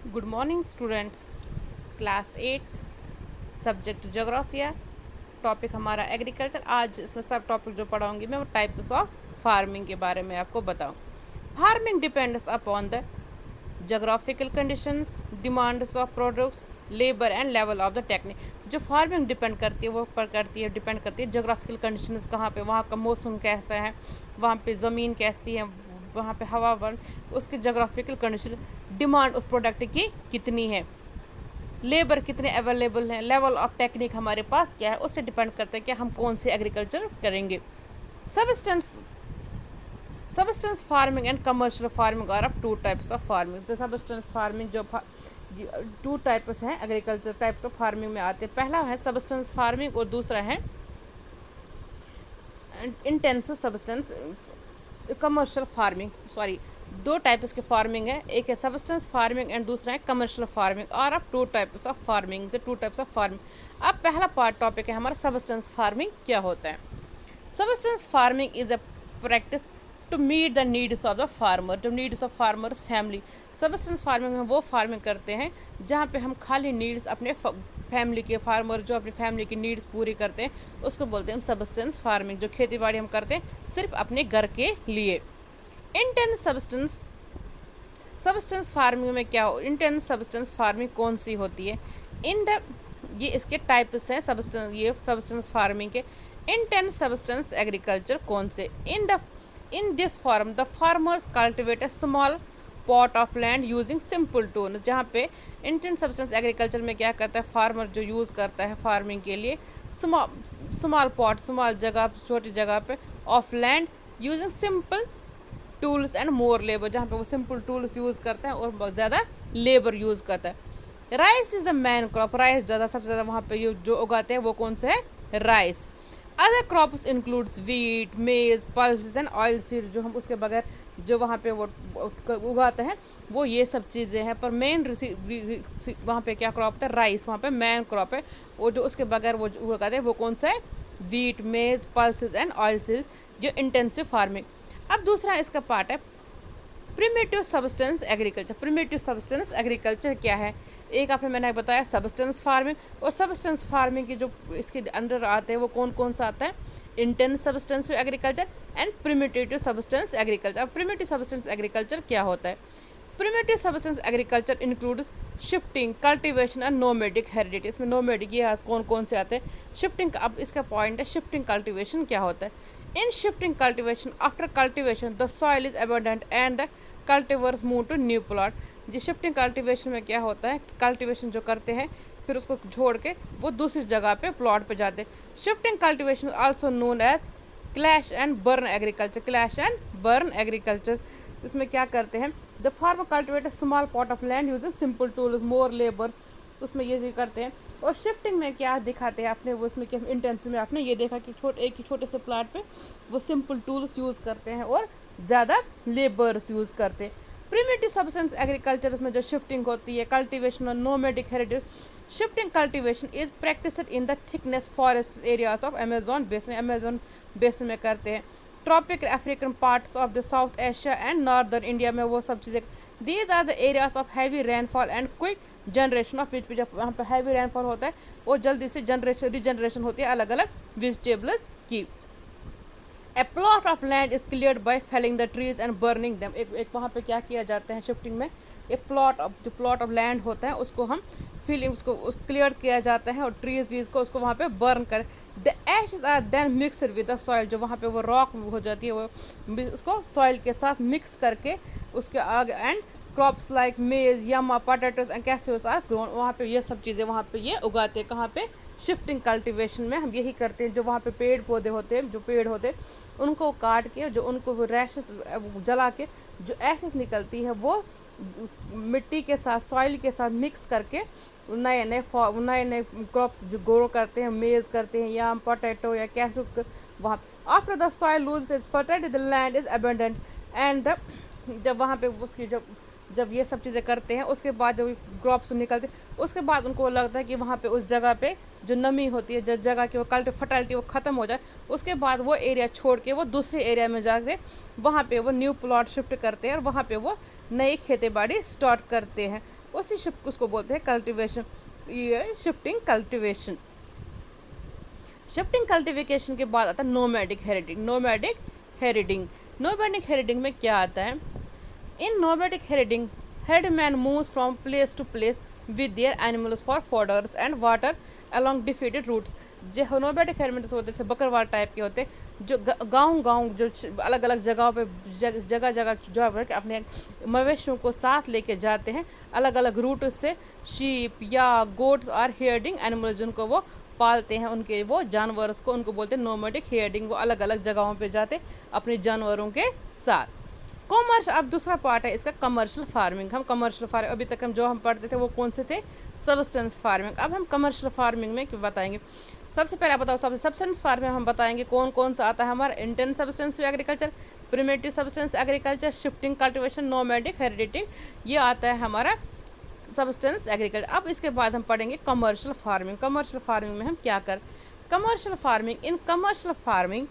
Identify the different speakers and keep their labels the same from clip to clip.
Speaker 1: Good morning students. Class 8 subject जोग्राफिया, topic हमारा agriculture. आज इसमें सब टॉपिक जो पढ़ाऊंगी मैं वो टाइप्स ऑफ फार्मिंग के बारे में आपको बताऊं। Farming depends upon the geographical conditions, demands of products, labour and level of the technique. जो फार्मिंग डिपेंड करती है वो डिपेंड करती है जोग्राफिकल कंडीशंस, कहाँ पे वहाँ का मौसम कैसा है, वहाँ पे ज़मीन कैसी है, वहाँ पे हवा वन, उसकी जोग्राफिकल कंडीशन, डिमांड उस प्रोडक्ट की कितनी है, लेबर कितने अवेलेबल हैं, लेवल ऑफ टेक्निक हमारे पास क्या है, उससे डिपेंड करते हैं कि हम कौन से एग्रीकल्चर करेंगे। Subsistence farming and commercial farming are of two types of farming. जो सबस्टेंस फार्मिंग जो टू टाइप्स हैं एग्रीकल्चर टाइप्स ऑफ फार्मिंग में आते हैं। पहला है सबस्टेंस फार्मिंग और दूसरा है intensive substance commercial farming. Sorry, दो टाइप्स के फार्मिंग है, एक है सबस्टेंस फार्मिंग एंड दूसरा है कमर्शियल फार्मिंग। और अब to types of farming to types of farming. अब पहला पार्ट टॉपिक है हमारा सबस्टेंस फार्मिंग क्या होता है। Subsistence farming is a practice to meet the needs of the farmer, the needs of farmers family. Subsistence farming में वो farming करते हैं जहाँ पे हम खाली नीड्स अपने फैमिली के फार्मर जो अपनी फैमिली की नीड्स पूरी करते हैं उसको बोलते हैं हम सबस्टेंस फार्मिंग। जो खेती बाड़ी हम करते हैं सिर्फ अपने घर के लिए। इंटेंस सबस्टेंस फार्मिंग में क्या हो, इंटेंस सबस्टेंस फार्मिंग कौन सी होती है। इन द ये इसके टाइप्स हैं सबस्टेंस फार्मिंग के। इंटेंस सबस्टेंस एग्रीकल्चर कौन से, in this form the farmers cultivate a small plot of land using simple tools. जहाँ पे इंटेंस सबस्टेंस एग्रीकल्चर में क्या करता है, फार्मर जो यूज़ करता है फार्मिंग के लिए स्मॉल पॉट, स्मॉल जगह, छोटी जगह पे of land using simple tools and more labour. जहाँ पे वो सिंपल टूल्स यूज़ करता है और बहुत ज़्यादा लेबर यूज़ करता है। Rice is the man crop, rice सबसे ज़्यादा वहाँ पे जो उगाते हैं वो कौन से है, rice. Other crops includes wheat, मेज, पल्सेस एंड ऑयल सीड। जो हम उसके बगैर जो वहाँ पे वो उगाते हैं वो ये सब चीज़ें हैं, पर मेन वहाँ पे क्या क्रॉप है, राइस, वहाँ पे मैन क्रॉप है। वो जो उसके बगैर वो उगाते हैं वो कौन सा है, वीट, मेज, पल्सेस एंड ऑयल सीड्स, जो इंटेंसिव फार्मिंग। अब दूसरा इसका पार्ट है primitive substance agriculture. Primitive substance agriculture क्या है, एक आपने मैंने बताया सबस्टेंस फार्मिंग, और सबस्टेंस फार्मिंग के जो इसके अंदर आते हैं वो कौन कौन सा आता है, intense substance agriculture and primitive substance agriculture. अब प्रिमिटिव सबस्टेंस एग्रीकल्चर क्या होता है, primitive substance agriculture includes shifting, cultivation and nomadic heredity. इसमें नोमैडिक ये कौन कौन से आते हैं, शिफ्टिंग। अब इसका पॉइंट है शिफ्टिंग कल्टीवेशन क्या होता है। In shifting cultivation, after cultivation, the soil is abandoned and the cultivars move to new plot. जी शिफ्टिंग कल्टीवेशन में क्या होता है, कल्टीवेशन जो करते हैं फिर उसको छोड़ के वो दूसरी जगह पे प्लॉट पे जाते हैं। Shifting cultivation also known as slash and burn agriculture, slash and burn agriculture. इसमें क्या करते हैं, the farmer cultivate a small plot of land using simple tools, more labour, उसमें ये करते हैं। और शिफ्टिंग में क्या दिखाते हैं आपने, वो उसमें क्या इंटेंसिव में आपने ये देखा कि एक ही छोटे से प्लाट पे वो सिंपल टूल्स यूज़ करते हैं और ज़्यादा लेबर्स यूज़ करते हैं। प्रिमिटिव सबस्टेंस एग्रीकल्चर में जो शिफ्टिंग होती है, कल्टीवेशन और nomadic heritage. Shifting cultivation is practised in the thickness forest areas of Amazon basin, Amazon basin में करते हैं। Tropical African parts of the South Asia and northern India में वो सब चीज़ें। These are the areas of heavy rainfall and quick generation of which, जब वहाँ पर हैवी रेनफॉल होता है और जल्दी से रिजनरेशन होती है अलग अलग वेजिटेबल्स की। A plot of land is cleared by felling the trees and burning them. एक वहाँ पे क्या किया जाता है शिफ्टिंग में, एक प्लॉट ऑफ लैंड होता है उसको हम उसको क्लियर किया जाता है और ट्रीज वीज को उसको वहाँ पे बर्न कर। The ashes are then mixed with the soil, जो वहाँ पे वो रॉक हो जाती है वो उसको सॉइल के साथ मिक्स करके उसके आगे एंड क्रॉप्स लाइक मेज, यमा, पोटैटोज एंड कैसियोस आर ग्रोन। वहाँ पे ये सब चीज़ें वहाँ पे ये उगाते हैं। कहाँ पे, शिफ्टिंग कल्टीवेशन में हम यही करते हैं। जो वहाँ पे पेड़ पौधे होते हैं, जो पेड़ होते हैं उनको काट के, जो उनको वो रैशेस जला के जो एशेस निकलती है वो मिट्टी के साथ, सॉइल के साथ मिक्स करके नए नए क्रॉप्स जो ग्रो करते हैं, मेज करते हैं, याम, पोटैटो या कैशू वहाँ। After the soil lose its fertility the land is abundant and the, जब वहाँ पे उसकी जब ये सब चीज़ें करते हैं उसके बाद जब क्रॉप्स निकलते हैं उसके बाद उनको लगता है कि वहाँ पे उस जगह पे जो नमी होती है, जिस जगह की वो फर्टाइलिटी वो ख़त्म हो जाए, उसके बाद वो एरिया छोड़ के वो दूसरे एरिया में जाके वहाँ पे वो न्यू प्लॉट शिफ्ट करते हैं और वहाँ पे वो नई खेती बाड़ी स्टार्ट करते हैं। उसी शिफ्ट उसको बोलते हैं कल्टिवेशन, ये शिफ्टिंग कल्टिवेशन। शिफ्टिंग कल्टिवेशन के बाद आता है nomadic herding. Nomadic herding, nomadic herding में क्या आता है? In nomadic herding, headman moves from place to place with their animals for fodders and water along defeated routes। जो नोमैडिक हेरिडिंग होते हैं बकरवाल टाइप के होते हैं, जो गांव जो अलग अलग जगहों पे जगह जगह जो है अपने मवेशियों को साथ लेके जाते हैं अलग अलग रूट से। शीप या गोट्स और हेयरडिंग एनिमल्स जिनको वो पालते हैं, उनके वो जानवरों को उनको बोलते हैं नोमैडिक हेयरडिंग। वो अलग अलग जगहों पे जाते अपने जानवरों के साथ। कॉमर्स, अब दूसरा पार्ट है इसका कमर्शियल फार्मिंग। हम कमर्शियल फार्मिंग अभी तक हम जो हम पढ़ते थे वो कौन से थे? Substance farming. अब हम कमर्शियल फार्मिंग में क्या बताएंगे? सबसे पहले बताओ, सब्सटेंस फार्मिंग हम बताएंगे कौन कौन सा आता है हमारा। Intense substance agriculture, primitive substance agriculture, shifting cultivation, nomadic heredity, ये आता है हमारा सब्सटेंस एग्रीकल्चर। अब इसके बाद हम पढ़ेंगे कमर्शियल फार्मिंग। कमर्शियल फार्मिंग में हम क्या कर? Commercial farming, in commercial farming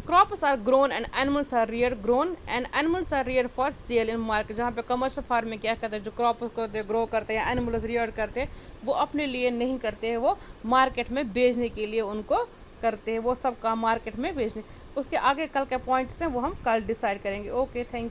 Speaker 1: crops are grown and animals are reared, grown and animals are reared for sale in market। जहाँ पे कमर्शियल फार्म में क्या करते हैं, जो क्रॉप को ग्रो करते हैं, एनिमल्स रियर करते हैं, वो अपने लिए नहीं करते हैं, वो मार्केट में बेचने के लिए उनको करते हैं। वो सब काम मार्केट में बेचने। उसके आगे कल के पॉइंट्स हैं वो हम कल डिसाइड करेंगे। Okay, thank you.